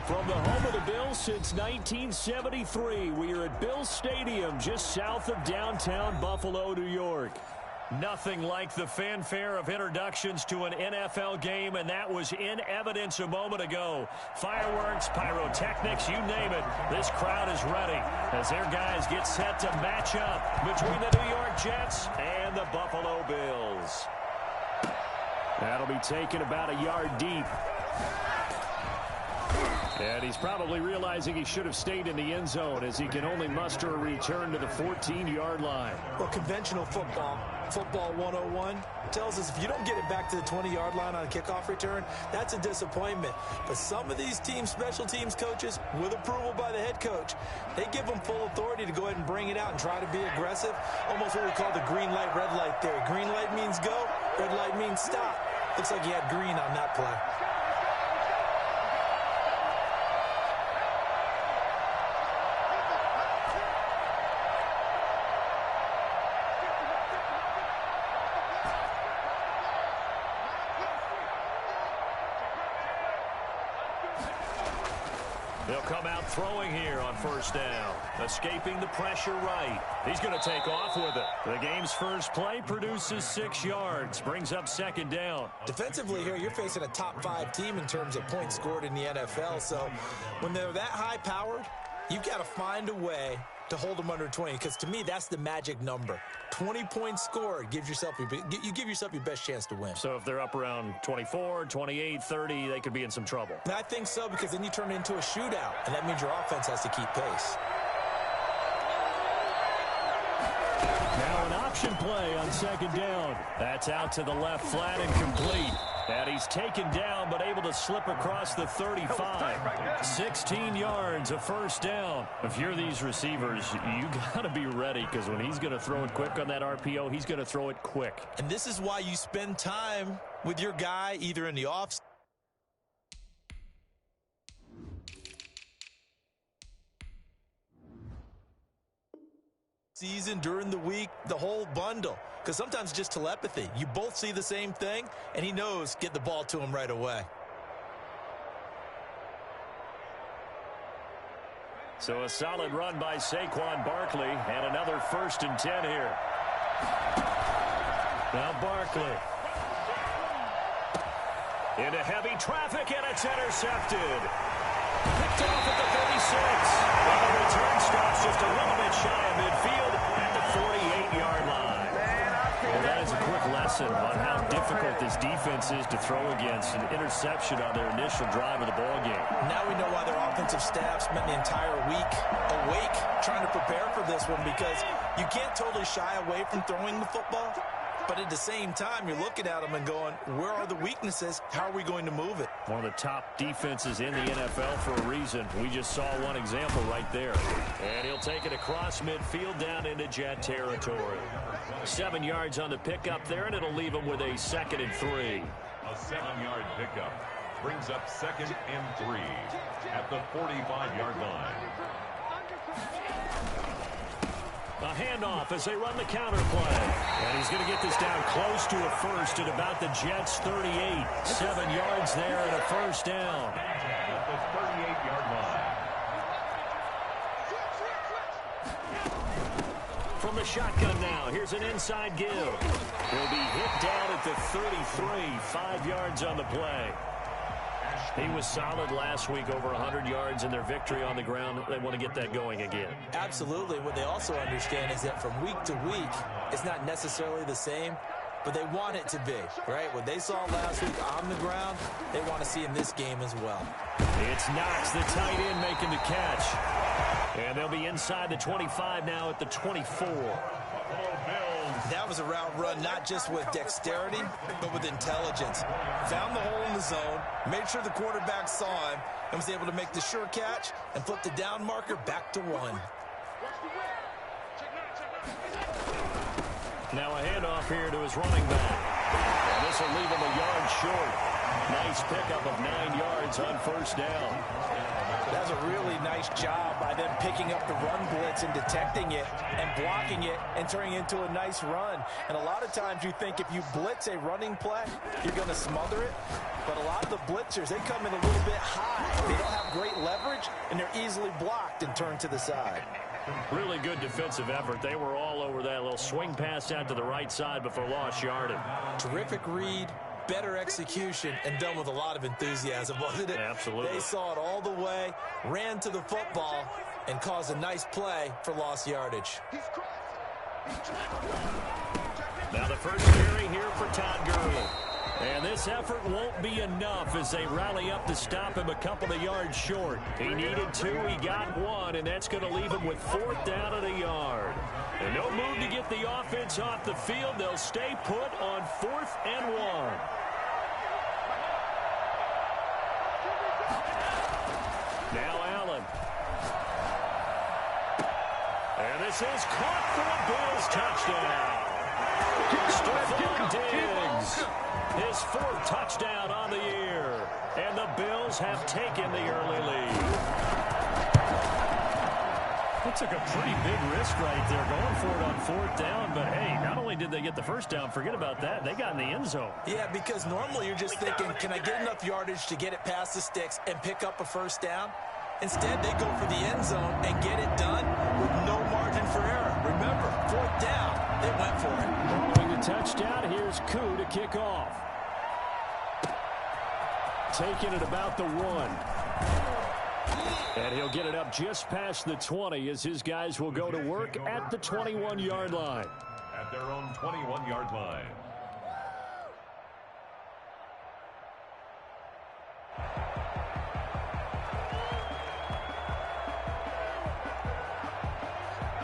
From the home of the Bills since 1973, we are at Bills Stadium just south of downtown Buffalo, New York. Nothing like the fanfare of introductions to an NFL game, and that was in evidence a moment ago. Fireworks, pyrotechnics, you name it. This crowd is ready as their guys get set to match up between the New York Jets and the Buffalo Bills. That'll be taken about a yard deep. And he's probably realizing he should have stayed in the end zone as he can only muster a return to the 14-yard line. Well, conventional football 101, tells us if you don't get it back to the 20-yard line on a kickoff return, that's a disappointment. But some of these teams, special teams coaches, with approval by the head coach, they give them full authority to go ahead and bring it out and try to be aggressive. Almost what we call the green light, red light theory. Green light means go, red light means stop. Looks like he had green on that play. They'll come out throwing here on first down. Escaping the pressure right. He's going to take off with it. The game's first play produces 6 yards. Brings up second down. Defensively here, you're facing a top-5 team in terms of points scored in the NFL. So when they're that high-powered, you've got to find a way to hold them under 20. Because to me, that's the magic number. 20 points scored. You give yourself your best chance to win. So if they're up around 24, 28, 30, they could be in some trouble. I think so, because then you turn it into a shootout, and that means your offense has to keep pace. Now an option play on second down. That's out to the left, flat and complete. And he's taken down, but able to slip across the 35. 16 yards, a first down. If you're these receivers, you got to be ready, because when he's going to throw it quick on that RPO, he's going to throw it quick. And this is why you spend time with your guy either in the off season, during the week, the whole bundle. Because sometimes just telepathy. You both see the same thing, and he knows get the ball to him right away. So a solid run by Saquon Barkley, and another 1st and 10 here. Now Barkley. Into heavy traffic, and it's intercepted. Picked off at the 36. And the return stops just a little bit shy of midfield at the 48-yard line. Well, that is a quick lesson on how difficult this defense is to throw against. An interception on their initial drive of the ballgame. Now we know why their offensive staff spent the entire week awake trying to prepare for this one, because you can't totally shy away from throwing the football. But at the same time, you're looking at them and going, where are the weaknesses? How are we going to move it? One of the top defenses in the NFL for a reason. We just saw one example right there. And he'll take it across midfield down into Jet territory. 7 yards on the pickup there, and it'll leave him with a 2nd and 3. A 7-yard pickup brings up 2nd and 3 at the 45-yard line. A handoff as they run the counter play. And he's going to get this down close to a first at about the Jets' 38. 7 yards there and a first down. At the 38-yard line. From the shotgun now, here's an inside give. He'll be hit down at the 33. 5 yards on the play. He was solid last week, over 100 yards in their victory on the ground. They want to get that going again. Absolutely. What they also understand is that from week to week, it's not necessarily the same, but they want it to be, right? What they saw last week on the ground, they want to see in this game as well. It's Knox, the tight end, making the catch. And they'll be inside the 25 now at the 24. That was a route run not just with dexterity, but with intelligence. Found the hole in the zone, made sure the quarterback saw him, and was able to make the sure catch and flip the down marker back to 1. Now a handoff here to his running back. And this will leave him a yard short. Nice pickup of 9 yards on first down. That's a really nice job by them picking up the run blitz and detecting it and blocking it and turning it into a nice run. And a lot of times you think if you blitz a running play, you're going to smother it. But a lot of the blitzers, they come in a little bit high. They don't have great leverage, and they're easily blocked and turned to the side. Really good defensive effort. They were all over that little swing pass out to the right side before lost yardage. Terrific read. Better execution, and done with a lot of enthusiasm, wasn't it? Absolutely. They saw it all the way, ran to the football, and caused a nice play for lost yardage. Now the first carry here for Todd Gurley. And this effort won't be enough as they rally up to stop him a couple of yards short. He needed 2, he got 1, and that's going to leave him with 4th down at a yard. And no move to get the offense off the field. They'll stay put on 4th and 1. Now Allen. And this is caught for a Bills touchdown. Stephon Diggs. His 4th touchdown on the year. And the Bills have taken the early lead. It took a pretty big risk right there going for it on 4th down. But, hey, not only did they get the first down, forget about that, they got in the end zone. Yeah, because normally you're just thinking, can I get enough yardage to get it past the sticks and pick up a first down? Instead, they go for the end zone and get it done with no margin for error. Remember, 4th down, they went for it. Following the touchdown, here's Koo to kick off. Taking it about the 1. And he'll get it up just past the 20 as his guys will go to work at the 21-yard line. At their own 21-yard line.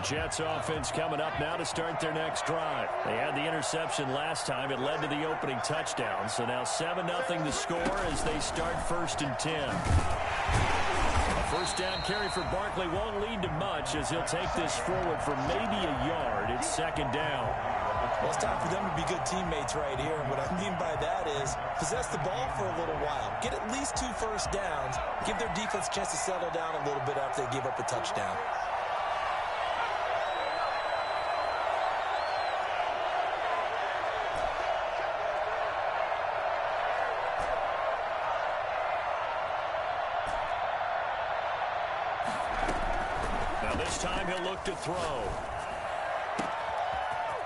Jets offense coming up now to start their next drive. They had the interception last time. It led to the opening touchdown. So now 7-0 the score as they start 1st and 10. A first down carry for Barkley won't lead to much as he'll take this forward for maybe a yard. It's 2nd down. Well, it's time for them to be good teammates right here. What I mean by that is possess the ball for a little while. Get at least 2 first downs. Give their defense a chance to settle down a little bit after they give up a touchdown. This time he'll look to throw.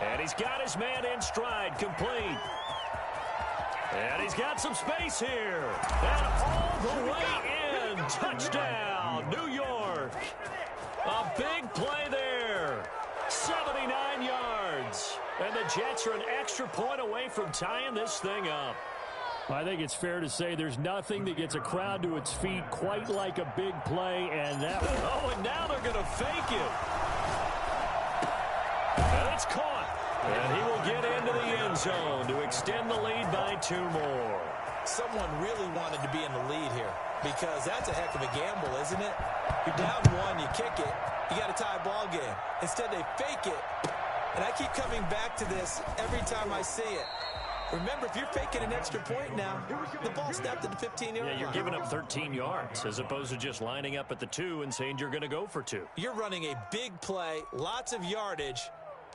And he's got his man in stride, complete. And he's got some space here. And all the way in. Touchdown, New York. A big play there. 79 yards. And the Jets are an extra point away from tying this thing up. I think it's fair to say there's nothing that gets a crowd to its feet quite like a big play, and that one. Oh, and now they're going to fake it. And it's caught. And he will get into the end zone to extend the lead by 2 more. Someone really wanted to be in the lead here because that's a heck of a gamble, isn't it? You're down 1, you kick it, you got a tie ball game. Instead, they fake it. And I keep coming back to this every time I see it. Remember, if you're faking an extra point now, the ball snapped at the 15-yard line. Yeah, you're giving up 13 yards as opposed to just lining up at the 2 and saying you're going to go for 2. You're running a big play, lots of yardage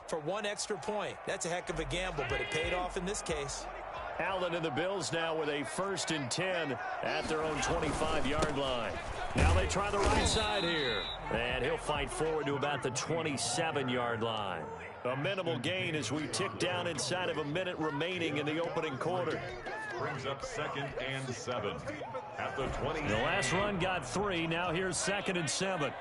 for 1 extra point. That's a heck of a gamble, but it paid off in this case. Allen and the Bills now with a 1st and 10 at their own 25-yard line. Now they try the right side here. And he'll fight forward to about the 27-yard line. A minimal gain as we tick down inside of a minute remaining in the opening quarter. Brings up 2nd and 7 at the 20. The last run got 3. Now here's 2nd and 7.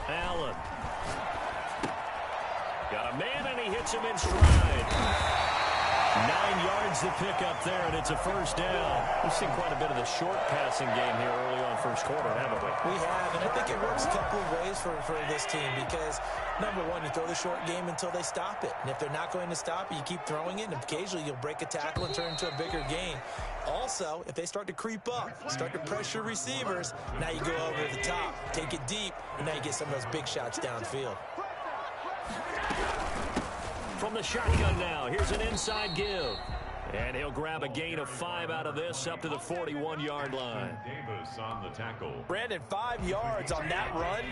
Allen. Got a man and he hits him in stride. 9 yards to pick up there, and it's a first down. We've seen quite a bit of the short passing game here early on first quarter, haven't we? We have, and I think it works a couple of ways for this team because, number one, you throw the short game until they stop it. And if they're not going to stop it, you keep throwing it, and occasionally you'll break a tackle and turn into a bigger gain. Also, if they start to creep up, start to pressure receivers, now you go over the top, take it deep, and now you get some of those big shots downfield. From the shotgun now, here's an inside give. And he'll grab a gain of 5 out of this up to the 41-yard line. Davis on the tackle. Brandon, 5 yards on that run.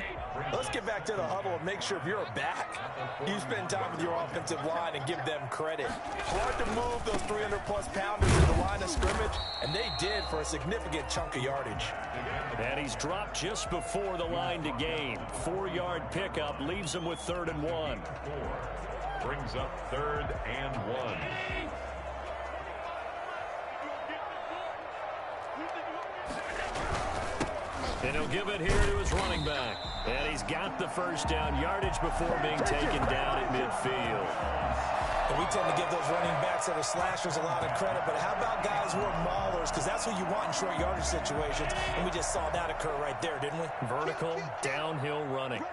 Let's get back to the huddle and make sure if you're a back, you spend time with your offensive line and give them credit. Hard to move those 300-plus pounders to the line of scrimmage, and they did for a significant chunk of yardage. And he's dropped just before the line to gain. 4-yard pickup leaves him with 3rd and 1. Brings up 3rd and 1. And he'll give it here to his running back. And he's got the first down yardage before being taken down at midfield. And we tend to give those running backs that are slashers a lot of credit, but how about guys who are maulers? Because that's who you want in short yardage situations, and we just saw that occur right there, didn't we? Vertical, downhill running.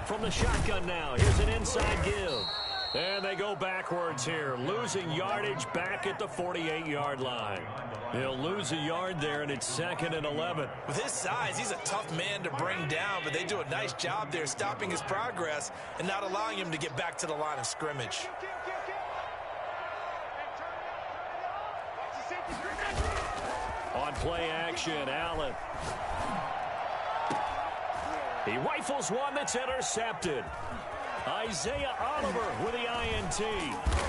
From the shotgun now, here's an inside give. And they go backwards here, losing yardage back at the 48-yard line. He'll lose a yard there, and it's 2nd and 11. With his size, he's a tough man to bring down, but they do a nice job there stopping his progress and not allowing him to get back to the line of scrimmage. On play action, Allen. He rifles one that's intercepted. Isaiah Oliver with the INT.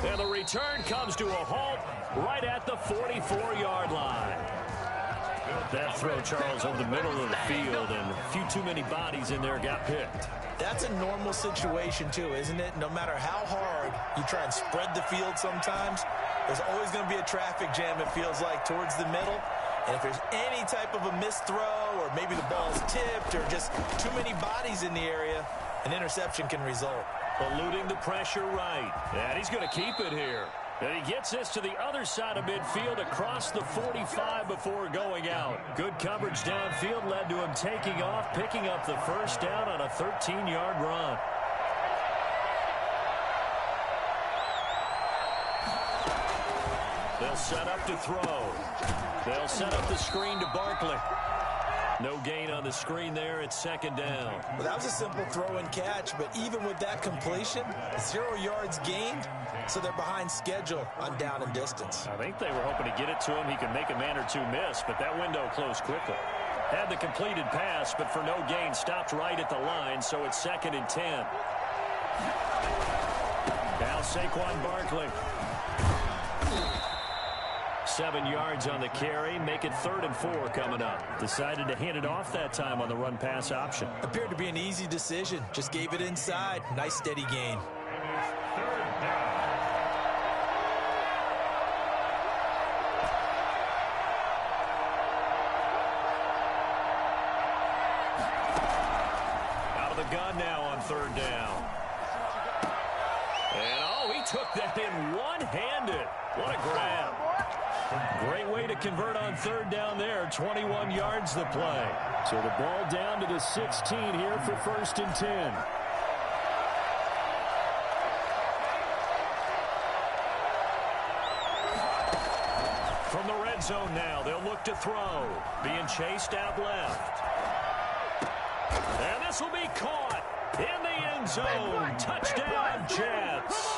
And the return comes to a halt right at the 44-yard line. That throw, Charles, over the middle of the field, and a few too many bodies in there got picked. That's a normal situation, too, isn't it? No matter how hard you try and spread the field sometimes, there's always going to be a traffic jam, it feels like, towards the middle. And if there's any type of a missed throw or maybe the ball's tipped or just too many bodies in the area, an interception can result. Eluding the pressure right. And he's going to keep it here. And he gets this to the other side of midfield across the 45 before going out. Good coverage downfield led to him taking off, picking up the first down on a 13-yard run. They'll set up to throw. They'll set up the screen to Barkley. No gain on the screen there. It's 2nd down. Well, that was a simple throw and catch, but even with that completion, 0 yards gained, so they're behind schedule on down and distance. I think they were hoping to get it to him. He could make a man or two miss, but that window closed quickly. Had the completed pass, but for no gain, stopped right at the line, so it's 2nd and 10. Now Saquon Barkley. 7 yards on the carry, make it 3rd and 4 coming up. Decided to hand it off that time on the run-pass option. Appeared to be an easy decision. Just gave it inside. Nice steady gain. Out of the gun now on 3rd down. And, oh, he took that in one-handed. What a grab. Great way to convert on 3rd down there. 21 yards the play. So the ball down to the 16 here for 1st and 10. From the red zone now, they'll look to throw. Being chased out left. And this will be caught in the end zone. Touchdown, Jets.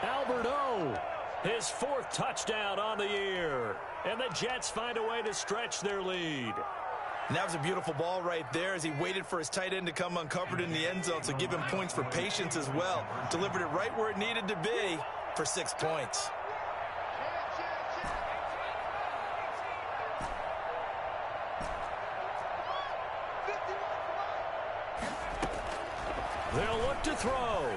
Albert O. His 4th touchdown on the year. And the Jets find a way to stretch their lead. And that was a beautiful ball right there as he waited for his tight end to come uncovered in the end zone, so give him points for patience as well. Delivered it right where it needed to be for 6 points. They'll look to throw.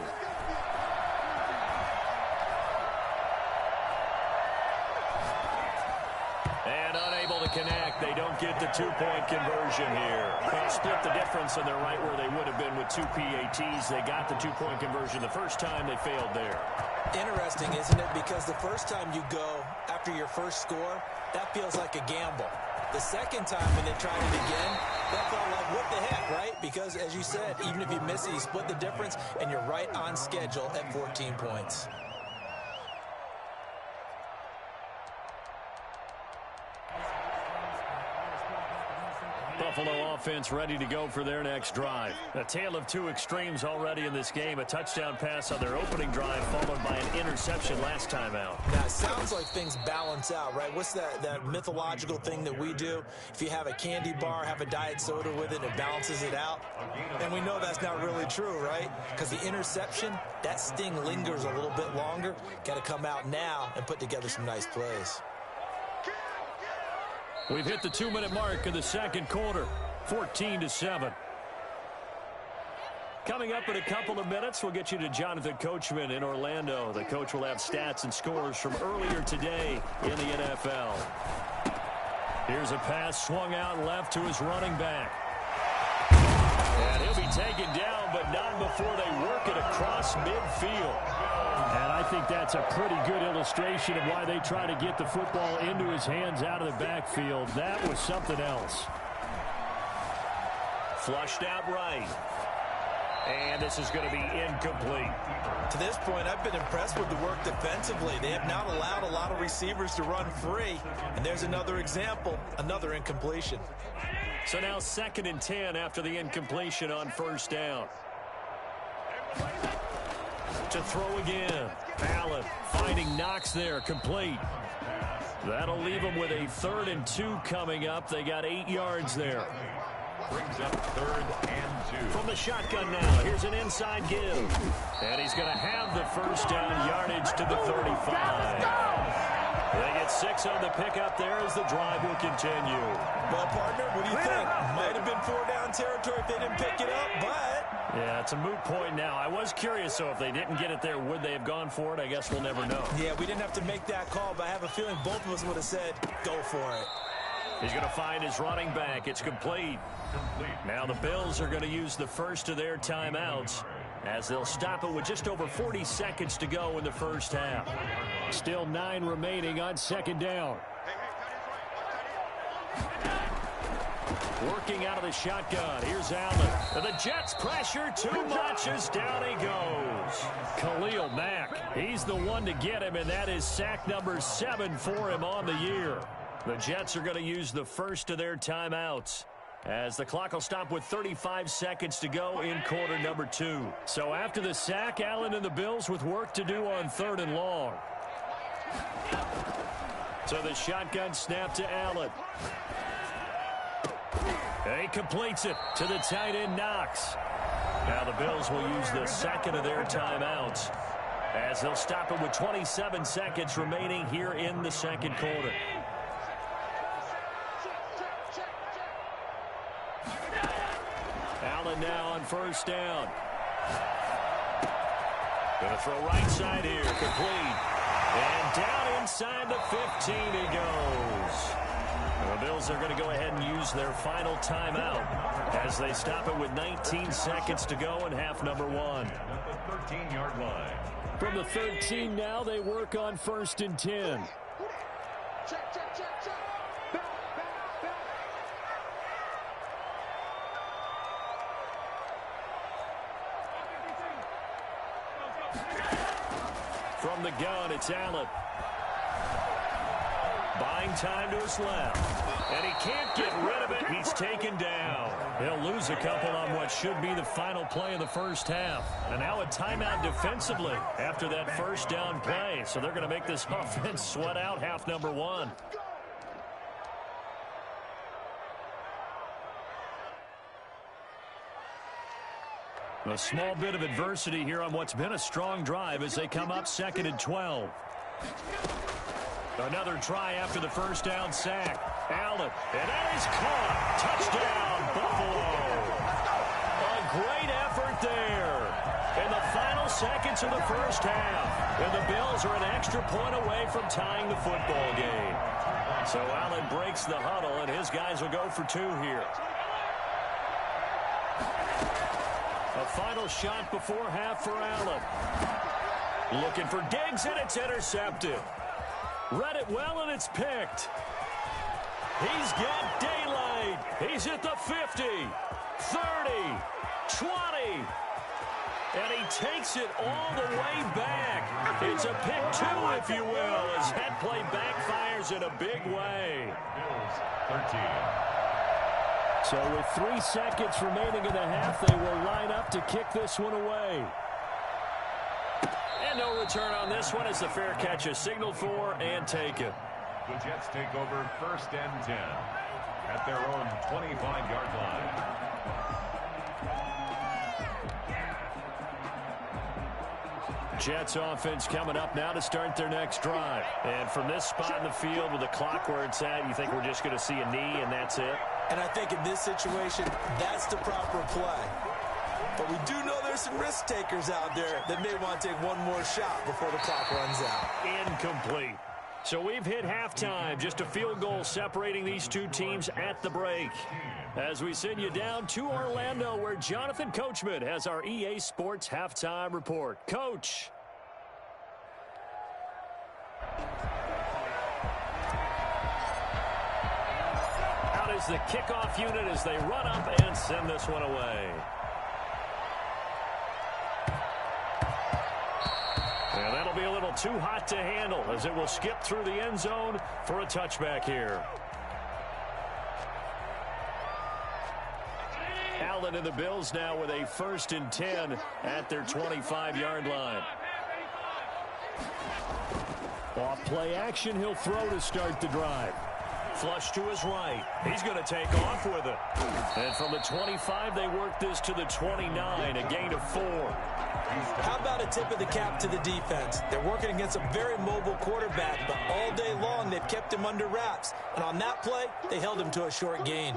And unable to connect. They don't don't get the two-point conversion here. Well, split the difference, and they're right where they would have been with 2 PATs. They got the two-point conversion the first time. They failed there. Interesting, isn't it? Because the first time you go after your first score, that feels like a gamble. The second time when they tried it again, that felt like, what the heck, right? Because, as you said, even if you miss it, you split the difference, and you're right on schedule at 14 points. Buffalo offense ready to go for their next drive. A tale of two extremes already in this game. A touchdown pass on their opening drive followed by an interception last time out. Now, it sounds like things balance out, right? What's that mythological thing that we do? If you have a candy bar, have a diet soda with it, it balances it out. And we know that's not really true, right? Because the interception, that sting lingers a little bit longer. Got to come out now and put together some nice plays. We've hit the 2-minute mark of the second quarter, 14-7. Coming up in a couple of minutes, we'll get you to Jonathan Coachman in Orlando. The coach will have stats and scores from earlier today in the NFL. Here's a pass swung out left to his running back. And he'll be taken down, but not before they work it across midfield. And I think that's a pretty good illustration of why they try to get the football into his hands out of the backfield. That was something else. Flushed out right. And this is going to be incomplete. To this point, I've been impressed with the work defensively. They have not allowed a lot of receivers to run free. And there's another example, another incompletion. So now 2nd and 10 after the incompletion on first down. To throw again. Allen finding Knox there, complete. That'll leave them with a 3rd and 2 coming up. They got 8 yards there. Brings up 3rd and 2. From the shotgun now, here's an inside give. And he's going to have the first down yardage to the 35. They get 6 on the pickup there as the drive will continue. Well, partner, what do you think? Might have been 4-down territory if they didn't pick it up, but... Yeah, it's a moot point now. I was curious, so if they didn't get it there, would they have gone for it? I guess we'll never know. Yeah, we didn't have to make that call, but I have a feeling both of us would have said, go for it. He's going to find his running back. It's complete. Now the Bills are going to use the first of their timeouts as they'll stop it with just over 40 seconds to go in the first half. Still 9 remaining on 2nd down. Working out of the shotgun. Here's Allen. And the Jets pressure too much as down he goes. Khalil Mack. He's the one to get him, and that is sack number 7 for him on the year. The Jets are going to use the first of their timeouts as the clock will stop with 35 seconds to go in quarter number 2. So after the sack, Allen and the Bills with work to do on 3rd and long. So the shotgun snap to Allen. He completes it to the tight end Knox. Now the Bills will use the 2nd of their timeouts as they'll stop it with 27 seconds remaining here in the second quarter. Allen now on first down. Going to throw right side here, complete. And down inside the 15 he goes. The Bills are going to go ahead and use their final timeout as they stop it with 19 seconds to go in half number 1. At the 13-yard line. From the 13 now, they work on 1st and 10. From the gun, it's Allen. Buying time to his left. And he can't get rid of it. He's taken down. He'll lose a couple on what should be the final play of the first half. And now a timeout defensively after that first down play. So they're going to make this offense sweat out half number 1. A small bit of adversity here on what's been a strong drive as they come up 2nd and 12. Another try after the first down sack. Allen, and that is caught. Touchdown, Buffalo. A great effort there. And the final seconds of the first half. And the Bills are an extra point away from tying the football game. So Allen breaks the huddle, and his guys will go for two here. A final shot before half for Allen. Looking for Diggs, and it's intercepted. Read it well, and it's picked. He's got daylight. He's at the 50, 30, 20. And he takes it all the way back. It's a pick two, if you will, as that play backfires in a big way. Bills 13. So with 3 seconds remaining in the half, they will line up to kick this one away. And no return on this one as the fair catch is signaled for and taken. The Jets take over 1st and 10 at their own 25-yard line. Jets offense coming up now to start their next drive. And from this spot in the field with the clock where it's at, you think we're just going to see a knee and that's it? And I think in this situation, that's the proper play. But we do know there's some risk takers out there that may want to take one more shot before the clock runs out. Incomplete. So we've hit halftime. Just a field goal separating these two teams at the break. As we send you down to Orlando, where Jonathan Coachman has our EA Sports halftime report. Coach. Out is the kickoff unit as they run up and send this one away. And that'll be a little too hot to handle as it will skip through the end zone for a touchback here. Allen and the Bills now with a 1st and 10 at their 25-yard line. Off play action, he'll throw to start the drive. Flush to his right. He's going to take off with it. And from the 25, they work this to the 29, a gain of 4. How about a tip of the cap to the defense? They're working against a very mobile quarterback, but all day long they've kept him under wraps. And on that play, they held him to a short gain.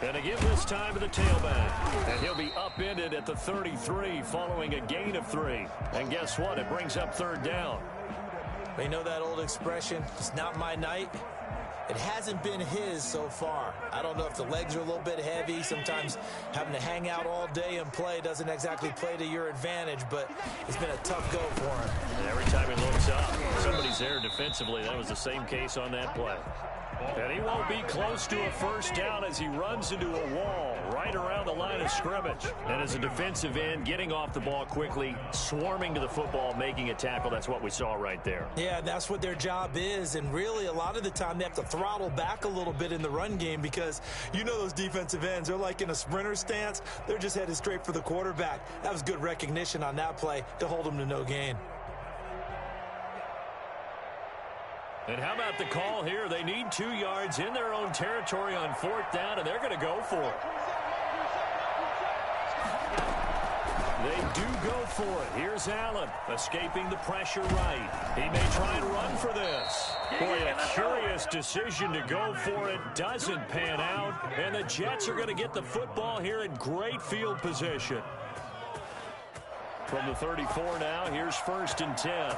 And a give this time to the tailback. And he'll be upended at the 33 following a gain of 3. And guess what? It brings up 3rd down. You know that old expression, it's not my night? It hasn't been his so far. I don't know if the legs are a little bit heavy. Sometimes having to hang out all day and play doesn't exactly play to your advantage, but it's been a tough go for him. And every time he looks up, somebody's there defensively. That was the same case on that play. And he won't be close to a 1st down as he runs into a wall right around the line of scrimmage. And as a defensive end, getting off the ball quickly, swarming to the football, making a tackle, that's what we saw right there. Yeah, that's what their job is. And really, a lot of the time, they have to throttle back a little bit in the run game because you know those defensive ends, they're like in a sprinter stance. They're just headed straight for the quarterback. That was good recognition on that play to hold them to no gain. And how about the call here? They need 2 yards in their own territory on 4th down, and they're going to go for it. They do go for it. Here's Allen, escaping the pressure right. He may try and run for this. Boy, a curious decision to go for it. Doesn't pan out, and the Jets are going to get the football here in great field position. From the 34 now, here's 1st and 10.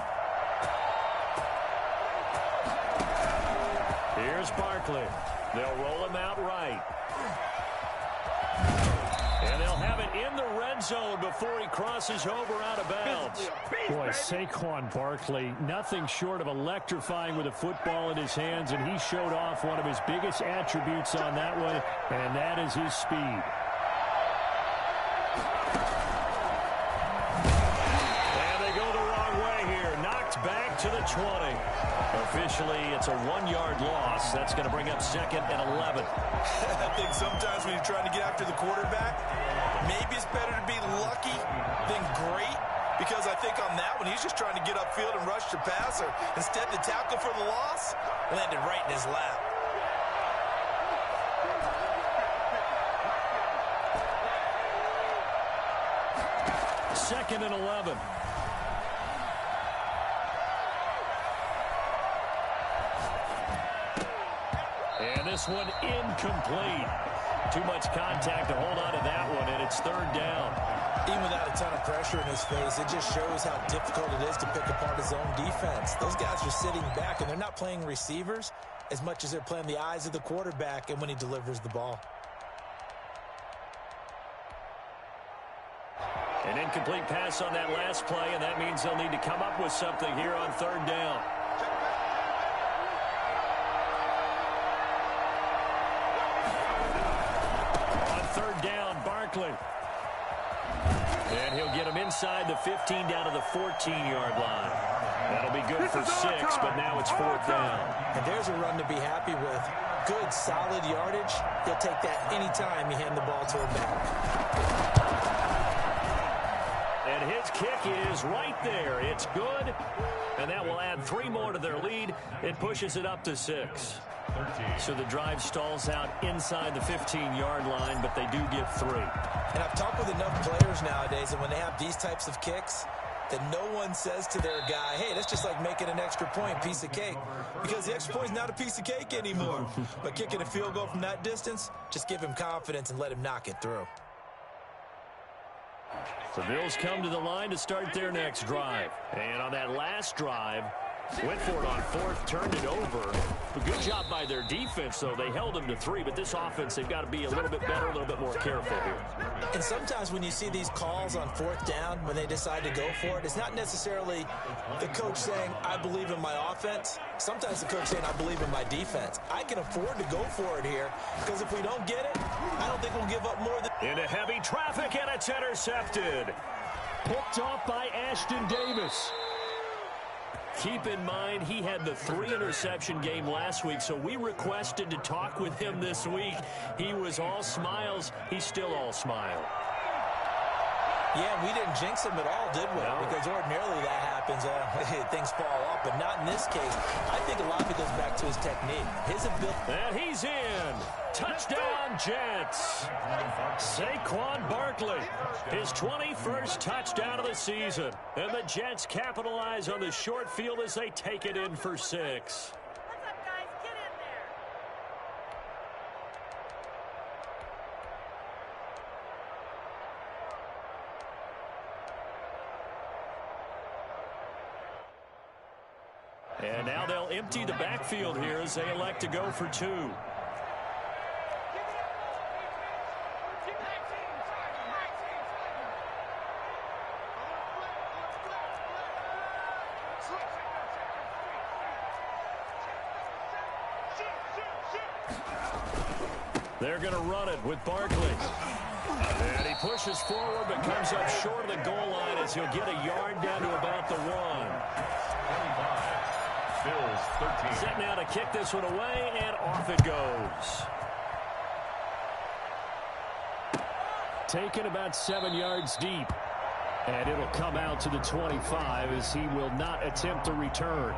Here's Barkley. They'll roll him out right. And they'll have it in the red zone before he crosses over out of bounds. Boy, Saquon Barkley, nothing short of electrifying with a football in his hands, and he showed off one of his biggest attributes on that one, and that is his speed. And they go the wrong way here. Knocked back to the 20. Officially, it's a 1-yard loss. That's going to bring up 2nd and 11. I think sometimes when you're trying to get after the quarterback, maybe it's better to be lucky than great, because I think on that one, he's just trying to get upfield and rush the passer. Instead, the tackle for the loss landed right in his lap. Second and 11. And this one incomplete. Too much contact to hold on to that one, and it's third down. Even without a ton of pressure in his face, it just shows how difficult it is to pick apart his own defense. Those guys are sitting back, and they're not playing receivers as much as they're playing the eyes of the quarterback and when he delivers the ball. An incomplete pass on that last play, and that means they'll need to come up with something here on third down. On third down, Barkley. And he'll get him inside the 15 down to the 14-yard line. That'll be good for 6, but now it's fourth down. And there's a run to be happy with. Good, solid yardage. He'll take that anytime you hand the ball to him back. And his kick is right there. It's good. And that will add 3 more to their lead. It pushes it up to 6. So the drive stalls out inside the 15-yard line, but they do get 3. And I've talked with enough players nowadays that when they have these types of kicks, that no one says to their guy, hey, that's just like making an extra point, piece of cake. Because the extra point is not a piece of cake anymore. But kicking a field goal from that distance, just give him confidence and let him knock it through. The Bills come to the line to start their next drive. And on that last drive, went for it on fourth, turned it over. A good job by their defense, though. They held them to 3, but this offense, they've got to be a little bit better, a little bit more careful here. And sometimes when you see these calls on fourth down, when they decide to go for it, it's not necessarily the coach saying, I believe in my offense. Sometimes the coach saying, I believe in my defense. I can afford to go for it here, because if we don't get it, I don't think we'll give up more than... Into heavy traffic, and it's intercepted. Picked off by Ashton Davis. Keep in mind, he had the 3-interception game last week, so we requested to talk with him this week. He was all smiles. He's still all smile. Yeah, we didn't jinx him at all, did we? No. Because ordinarily that happens. Things fall off, but not in this case. I think a lot of it goes back to his technique. His ability. And he's in. Touchdown, Jets. Saquon Barkley, his 21st touchdown of the season. And the Jets capitalize on the short field as they take it in for 6. And now they'll empty the backfield here as they elect to go for 2. They're going to run it with Barkley. And he pushes forward but comes up short of the goal line as he'll get a yard down to about the 1. Bills 13. Set now to kick this one away, and off it goes. Taken about 7 yards deep. And it'll come out to the 25 as he will not attempt to return.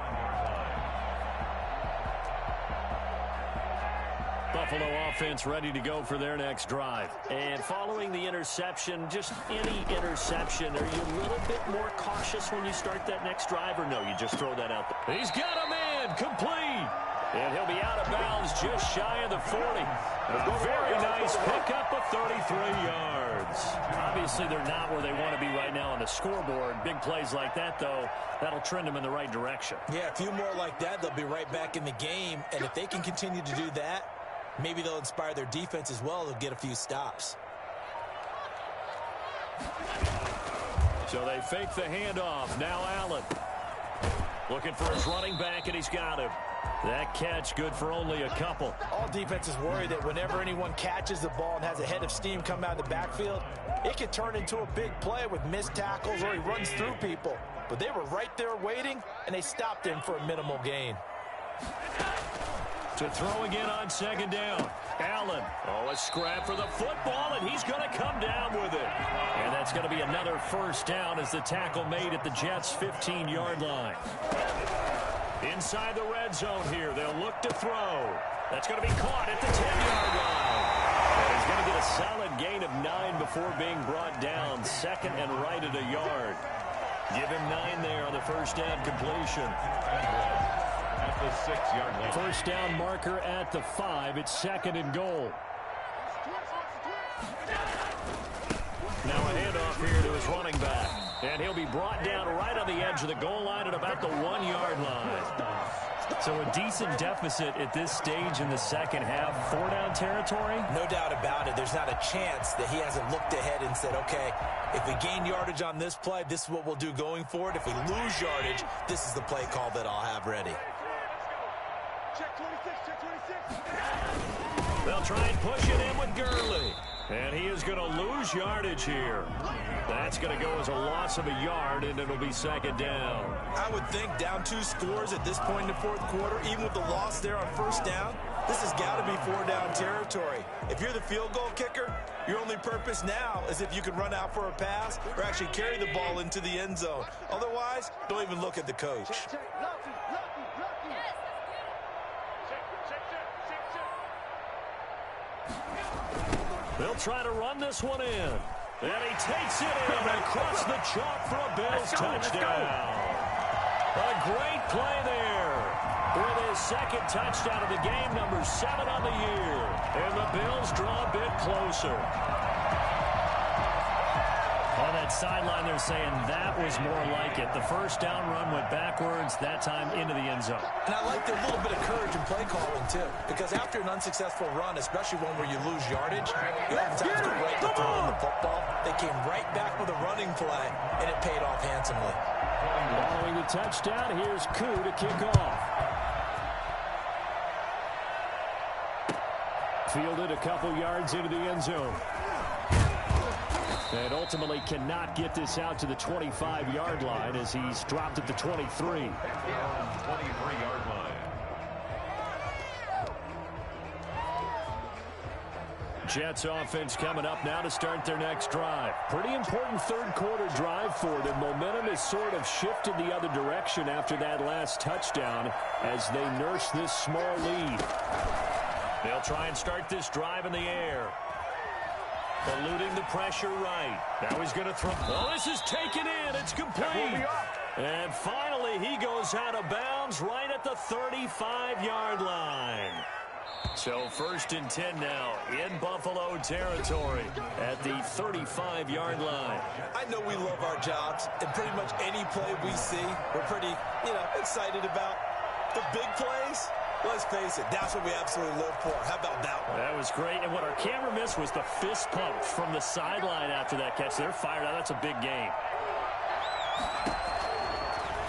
Buffalo offense ready to go for their next drive. And following the interception, just any interception, are you a little bit more cautious when you start that next drive, or no, you just throw that out there? He's got a man, complete. And he'll be out of bounds just shy of the 40. A very nice pickup of 33 yards. Obviously, they're not where they want to be right now on the scoreboard. Big plays like that, though, that'll trend them in the right direction. Yeah, a few more like that, they'll be right back in the game. And if they can continue to do that, maybe they'll inspire their defense as well. They'll get a few stops. So they fake the handoff. Now Allen looking for his running back, and he's got him. That catch good for only a couple. All defenses worry that whenever anyone catches the ball and has a head of steam come out of the backfield, it can turn into a big play with missed tackles or he runs through people. But they were right there waiting, and they stopped him for a minimal gain. To throw again on second down. Allen. Oh, a scrap for the football, and he's going to come down with it. And that's going to be another first down as the tackle made at the Jets' 15-yard line. Inside the red zone here. They'll look to throw. That's going to be caught at the 10-yard line. And he's going to get a solid gain of 9 before being brought down. Second and right at a yard. Give him 9 there on the first down completion. At the 6-yard line. First down marker at the 5. It's second and goal. Bills running back. And he'll be brought down right on the edge of the goal line at about the 1-yard line. So a decent deficit at this stage in the second half. 4-down territory? No doubt about it. There's not a chance that he hasn't looked ahead and said, okay, if we gain yardage on this play, this is what we'll do going forward. If we lose yardage, this is the play call that I'll have ready. Check 26, check 26. They'll try and push it in with Gurley. And he is going to lose yardage here. That's going to go as a loss of a yard, and it'll be second down. I would think down 2 scores at this point in the fourth quarter, even with the loss there on first down, this has got to be 4-down territory. If you're the field goal kicker, your only purpose now is if you can run out for a pass or actually carry the ball into the end zone. Otherwise, don't even look at the coach. They'll try to run this one in. And he takes it in across the chalk for a Bills touchdown. A great play there. With his second touchdown of the game, number 7 on the year. And the Bills draw a bit closer. On that sideline, they're saying that was more like it. The first down run went backwards, that time into the end zone. And I like their little bit of courage in play calling, too. Because after an unsuccessful run, especially one where you lose yardage, you oftentimes go right to throwing the football. They came right back with a running play, and it paid off handsomely. Following the touchdown, here's Koo to kick off. Fielded a couple yards into the end zone. And ultimately cannot get this out to the 25-yard line as he's dropped at the 23. 23-yard line. Jets offense coming up now to start their next drive. Pretty important third-quarter drive for them. Momentum has sort of shifted the other direction after that last touchdown as they nurse this small lead. They'll try and start this drive in the air. Eluding the pressure right. Now he's going to throw. Oh, this is taken in. It's complete. And finally, he goes out of bounds right at the 35-yard line. So 1st and 10 now in Buffalo territory at the 35-yard line. I know we love our jobs, and pretty much any play we see, we're pretty, excited about. The big plays, let's face it, that's what we absolutely live for. How about that one? That was great. And what our camera missed was the fist pump from the sideline after that catch. They're fired out. That's a big game.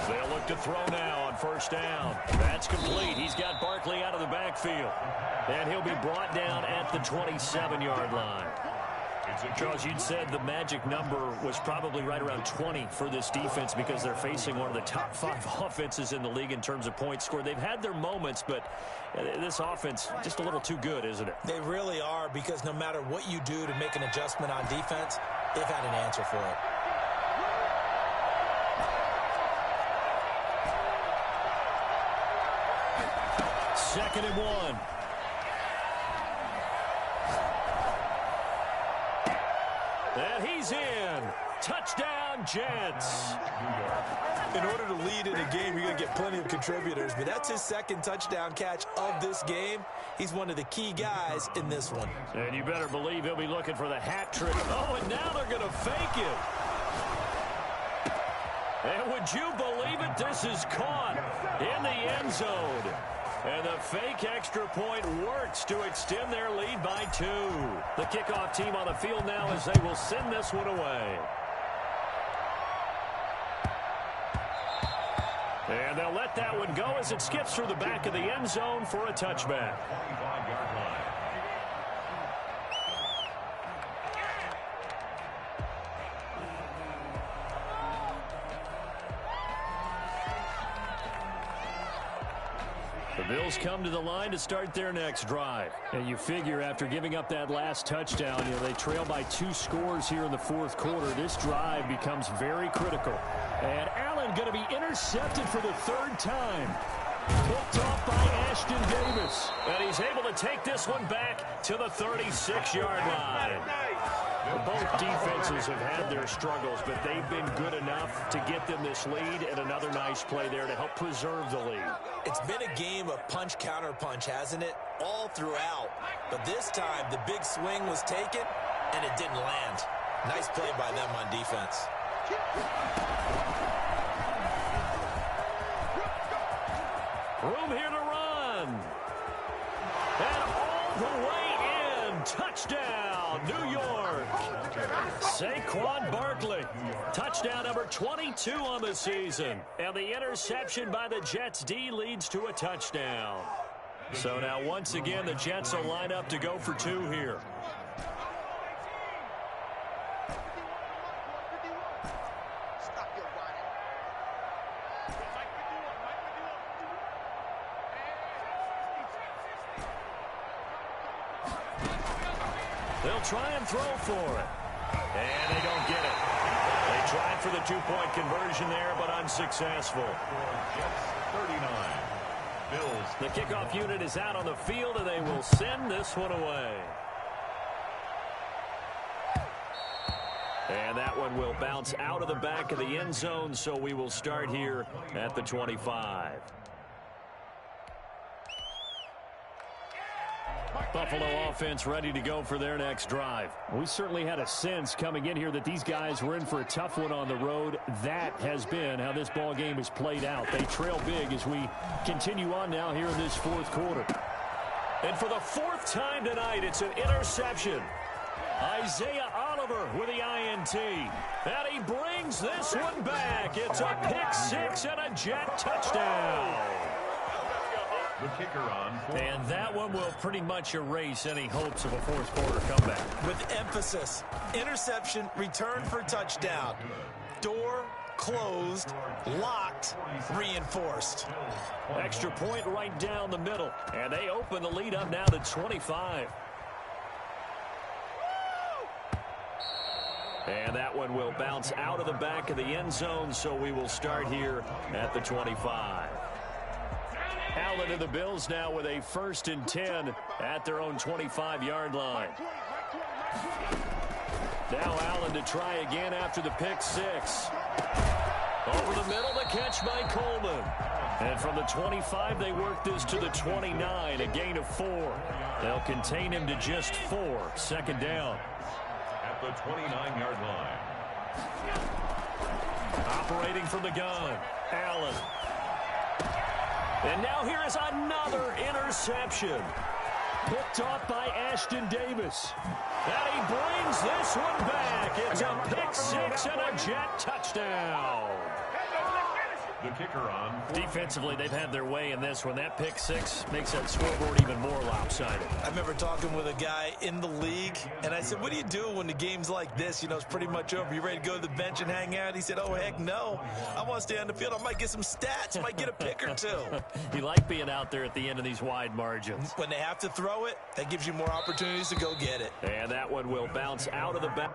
They'll look to throw now on first down. That's complete. He's got Barkley out of the backfield. And he'll be brought down at the 27-yard line. Charles, you'd said the magic number was probably right around 20 for this defense because they're facing one of the top 5 offenses in the league in terms of points scored. They've had their moments, but this offense just a little too good, isn't it? They really are, because no matter what you do to make an adjustment on defense, they've had an answer for it. Second and 1. And he's in. Touchdown, Jets. In order to lead in a game, you're going to get plenty of contributors, but that's his second touchdown catch of this game. He's one of the key guys in this one. And you better believe he'll be looking for the hat trick. Oh, and now they're going to fake it. And would you believe it? This is caught in the end zone. And the fake extra point works to extend their lead by 2. The kickoff team on the field now as they will send this one away. And they'll let that one go as it skips through the back of the end zone for a touchback. 25-yard line. The Bills come to the line to start their next drive. And you figure after giving up that last touchdown, they trail by 2 scores here in the fourth quarter. This drive becomes very critical. And Allen going to be intercepted for the 3rd time. Picked off by Ashton Davis. And he's able to take this one back to the 36-yard line. Both defenses have had their struggles, but they've been good enough to get them this lead, and another nice play there to help preserve the lead. It's been a game of punch-counter-punch, hasn't it? All throughout. But this time, the big swing was taken, and it didn't land. Nice play by them on defense. Room here to run. And all the way in. Touchdown, New York. Saquon Barkley. Touchdown number 22 on the season. And the interception by the Jets D leads to a touchdown. So now once again the Jets will line up to go for two here. They'll try and throw for it. And they don't get it. They tried for the two-point conversion there, but unsuccessful. Jets 39. Bills. The kickoff unit is out on the field, and they will send this one away. And that one will bounce out of the back of the end zone, so we will start here at the 25. Buffalo offense ready to go for their next drive. We certainly had a sense coming in here that these guys were in for a tough one on the road. That has been how this ball game has played out. They trail big as we continue on now here in this fourth quarter. And for the fourth time tonight, it's an interception. Isaiah Oliver with the INT. And he brings this one back. It's a pick six and a Jet touchdown. The kicker on. And that one will pretty much erase any hopes of a fourth quarter comeback. With emphasis, interception, return for touchdown. Door closed, locked, reinforced. Extra point right down the middle. And they open the lead up now to 25. And that one will bounce out of the back of the end zone, so we will start here at the 25. Allen to the Bills now with a 1st and 10 at their own 25-yard line. Now Allen to try again after the pick six. Over the middle, the catch by Coleman. And from the 25, they work this to the 29, a gain of 4. They'll contain him to just 4. Second down. At the 29-yard line. Operating from the gun, Allen. And now here is another interception. Picked off by Ashton Davis. And he brings this one back. It's a pick six and a Jet touchdown. The kicker on. Defensively, they've had their way in this one. That pick six makes that scoreboard even more lopsided. I remember talking with a guy in the league, and I said, what do you do when the game's like this? You know, it's pretty much over. You ready to go to the bench and hang out? He said, oh, heck no. I want to stay on the field. I might get some stats. I might get a pick or two. You like being out there at the end of these wide margins. When they have to throw it, that gives you more opportunities to go get it. And that one will bounce out of the back.